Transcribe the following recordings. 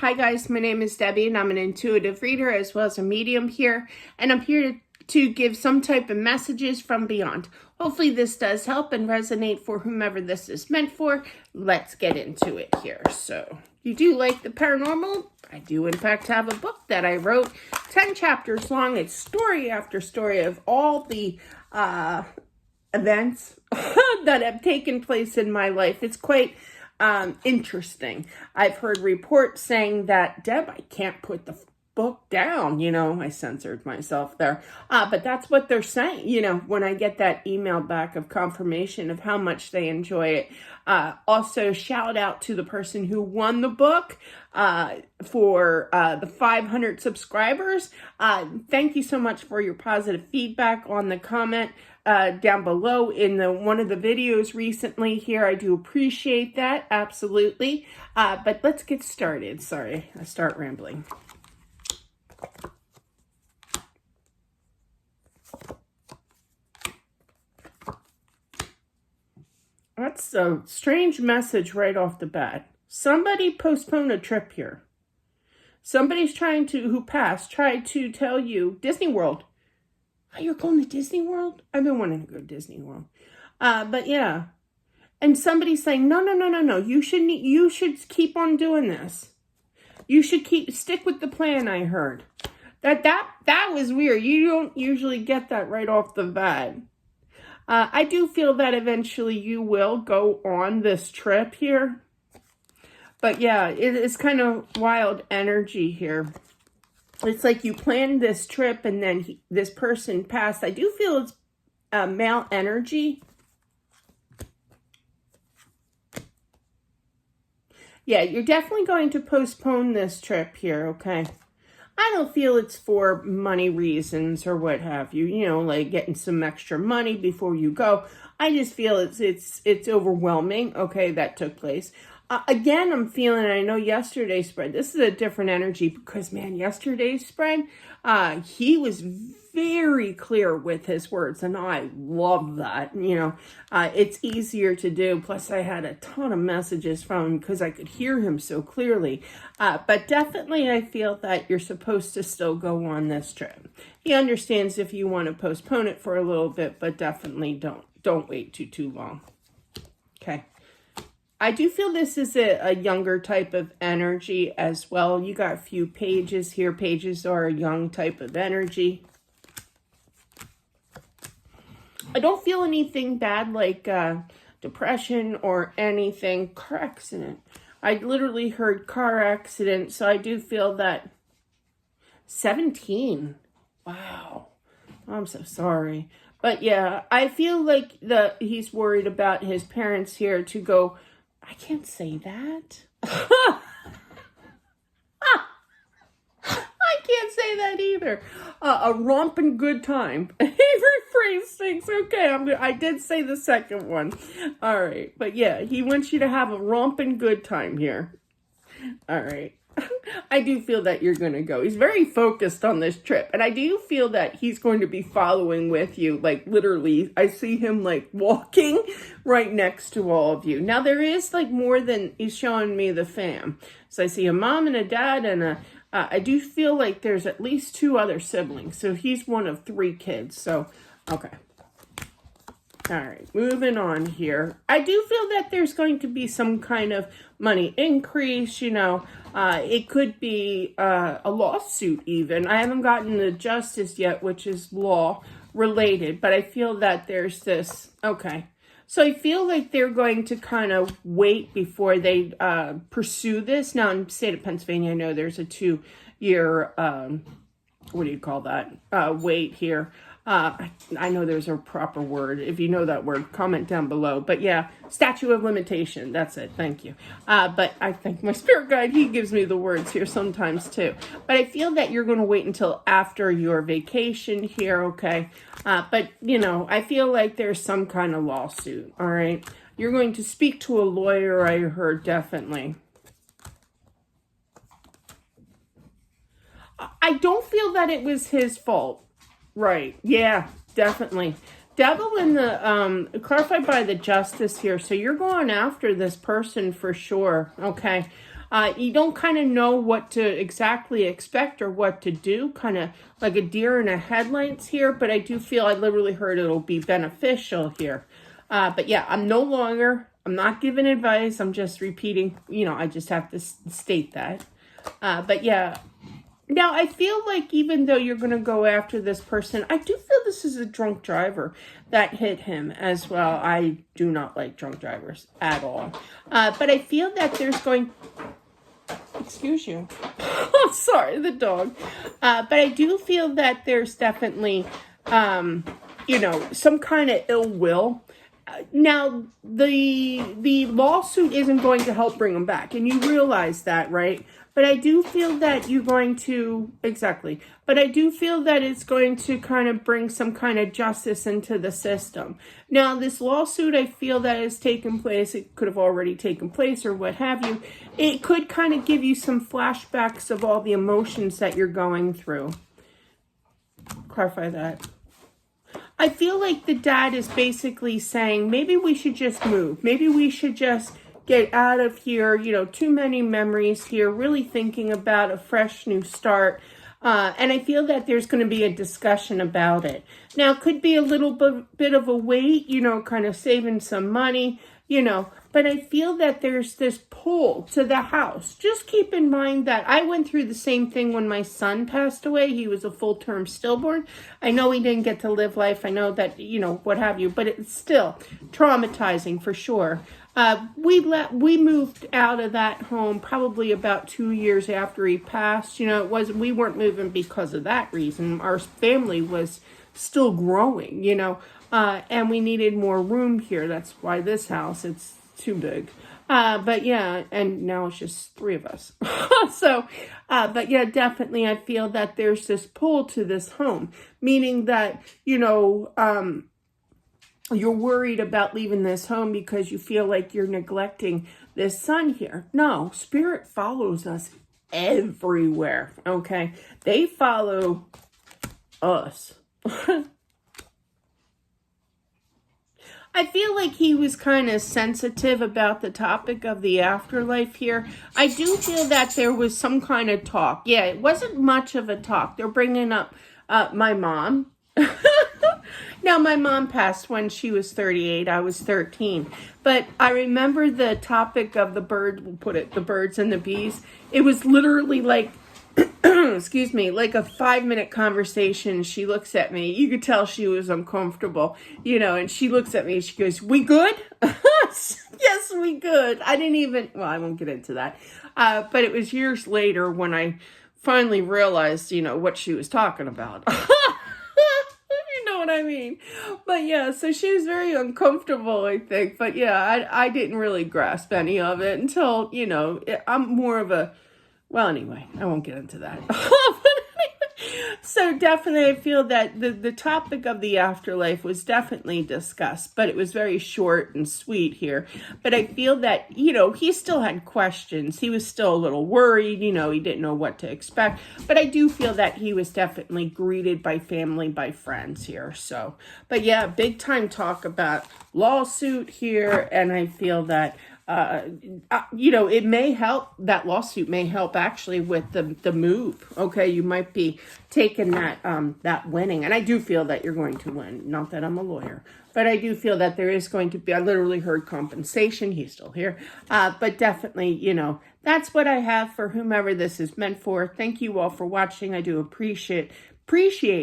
Hi guys, my name is Debbie and I'm an intuitive reader as well as a medium here, and I'm here to give some type of messages from beyond. Hopefully this does help and resonate for whomever this is meant for. Let's get into it here. So, you do like the paranormal? I do in fact have a book that I wrote, 10 chapters long. It's story after story of all the events that have taken place in my life. It's quite interesting. I've heard reports saying that, Deb, I can't put the book down. I censored myself there. But that's what they're saying, when I get that email back of confirmation of how much they enjoy it. Also, shout out to the person who won the book for the 500 subscribers. Thank you so much for your positive feedback on the comment down below in one of the videos recently here. I do appreciate that, absolutely. But let's get started. Sorry, I start rambling. That's a strange message right off the bat. Somebody postponed a trip here. Somebody's who passed, tried to tell you, Disney World. Oh, you're going to Disney World? I've been wanting to go to Disney World. But yeah. And somebody's saying, no. You should keep on doing this. You should stick with the plan, I heard. That was weird. You don't usually get that right off the bat. I do feel that eventually you will go on this trip here. But yeah, it's kind of wild energy here. It's like you planned this trip and then this person passed. I do feel it's male energy. Yeah, you're definitely going to postpone this trip here, okay? I don't feel it's for money reasons or what have you, like getting some extra money before you go. I just feel it's overwhelming, okay, that took place. Again, I'm feeling, I know yesterday's spread, this is a different energy because, man, yesterday's spread, he was very clear with his words, and I love that, it's easier to do. Plus, I had a ton of messages from him because I could hear him so clearly. But definitely, I feel that you're supposed to still go on this trip. He understands if you want to postpone it for a little bit, but definitely don't wait too long. Okay. I do feel this is a younger type of energy as well. You got a few pages here. Pages are a young type of energy. I don't feel anything bad like depression or anything. Car accident. I literally heard car accident, so I do feel that 17. Wow. I'm so sorry. But yeah, I feel like he's worried about his parents here to go. I can't say that. I can't say that either. A romping good time. He rephrased things. Okay, I did say the second one. All right. But yeah, he wants you to have a romping good time here. All right. I do feel that you're going to go. He's very focused on this trip. And I do feel that he's going to be following with you. Like, literally, I see him, like, walking right next to all of you. Now, there is, like, more than he's showing me the fam. So I see a mom and a dad and I do feel like there's at least 2 other siblings. So he's one of 3 kids. So, okay. All right, moving on here. I do feel that there's going to be some kind of money increase, it could be a lawsuit even. I haven't gotten the justice yet, which is law related, but I feel that there's this, okay. So I feel like they're going to kind of wait before they pursue this. Now in the state of Pennsylvania, I know there's a 2-year, what do you call that, wait here. I know there's a proper word. If you know that word, comment down below. But yeah, statute of limitation. That's it. Thank you. But I think my spirit guide, he gives me the words here sometimes too. But I feel that you're going to wait until after your vacation here, okay? But, I feel like there's some kind of lawsuit, all right? You're going to speak to a lawyer, I heard, definitely. I don't feel that it was his fault. Right. Yeah, definitely. Devil in the, clarified by the justice here. So you're going after this person for sure. Okay. You don't kind of know what to exactly expect or what to do, kind of like a deer in a headlights here, but I do feel I literally heard it'll be beneficial here. But yeah, I'm not giving advice. I'm just repeating, I just have to state that. But yeah, now I feel like even though you're going to go after this person, I do feel this is a drunk driver that hit him as well. I do not like drunk drivers at all. But I feel that there's excuse you. Oh, sorry, the dog. But I do feel that there's definitely, some kind of ill will. Now, the lawsuit isn't going to help bring him back, and you realize that, right? But I do feel that but I do feel that it's going to kind of bring some kind of justice into the system. Now, this lawsuit, I feel that has taken place. It could have already taken place or what have you. It could kind of give you some flashbacks of all the emotions that you're going through. Clarify that. I feel like the dad is basically saying, maybe we should just move. Maybe we should just get out of here. Too many memories here, really thinking about a fresh new start. And I feel that there's going to be a discussion about it. Now, it could be a little bit of a wait, kind of saving some money, but I feel that there's this pull to the house. Just keep in mind that I went through the same thing when my son passed away. He was a full-term stillborn. I know he didn't get to live life. I know that, what have you, but it's still traumatizing for sure. We moved out of that home probably about 2 years after he passed. We weren't moving because of that reason. Our family was still growing, and we needed more room here. That's why this house, it's too big. But yeah, and now it's just 3 of us. So, but yeah, definitely I feel that there's this pull to this home, meaning that, you're worried about leaving this home because you feel like you're neglecting this son here. No, spirit follows us everywhere, okay? They follow us. I feel like he was kind of sensitive about the topic of the afterlife here. I do feel that there was some kind of talk. Yeah, it wasn't much of a talk. They're bringing up my mom. Now, my mom passed when she was 38. I was 13. But I remember the topic of the birds and the bees. It was literally like, excuse me, like a 5-minute conversation. She looks at me. You could tell she was uncomfortable, and she looks at me. She goes, "We good?" Yes, we good. I won't get into that. But it was years later when I finally realized, what she was talking about. What I mean? But yeah, so she was very uncomfortable, I think. But yeah, I didn't really grasp any of it until, I'm more of a, well, anyway, I won't get into that. So definitely I feel that the topic of the afterlife was definitely discussed, but it was very short and sweet here. But I feel that, he still had questions. He was still a little worried, he didn't know what to expect. But I do feel that he was definitely greeted by family, by friends here. So, but yeah, big time talk about lawsuit here. And I feel that it may help, that lawsuit may help actually with the move. Okay, you might be taking that winning. And I do feel that you're going to win. Not that I'm a lawyer, but I do feel that there is going to be, I literally heard compensation. He's still here. But definitely, that's what I have for whomever this is meant for. Thank you all for watching. I do appreciate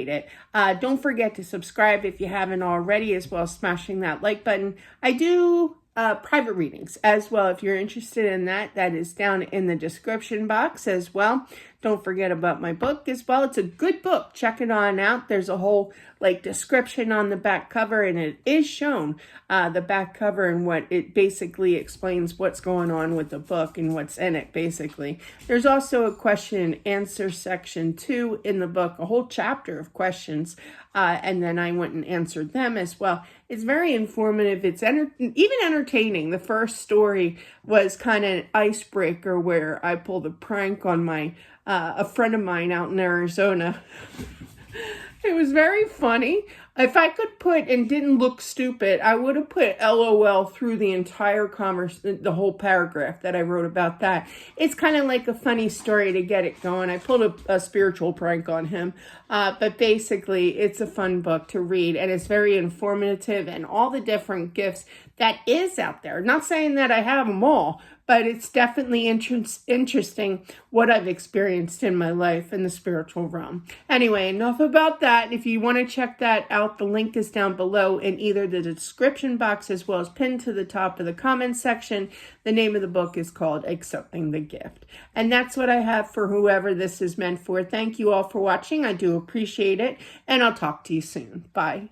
it. Don't forget to subscribe if you haven't already, as well as smashing that like button. I do private readings as well. If you're interested in that, that is down in the description box as well. Don't forget about my book as well. It's a good book. Check it on out. There's a whole description on the back cover, and it is shown the back cover and what it basically explains what's going on with the book and what's in it basically. There's also a question and answer section 2 in the book, a whole chapter of questions, and then I went and answered them as well. It's very informative. It's even entertaining. The first story was kind of an icebreaker where I pulled a prank on a friend of mine out in Arizona. It was very funny. If I could put and didn't look stupid, I would have put LOL through the entire the whole paragraph that I wrote about that. It's kind of like a funny story to get it going. I pulled a spiritual prank on him, but basically it's a fun book to read, and it's very informative, and all the different gifts that is out there. Not saying that I have them all, but it's definitely interesting what I've experienced in my life in the spiritual realm. Anyway, enough about that. If you want to check that out, the link is down below in either the description box as well as pinned to the top of the comment section. The name of the book is called Accepting the Gift. And that's what I have for whoever this is meant for. Thank you all for watching. I do appreciate it, and I'll talk to you soon. Bye.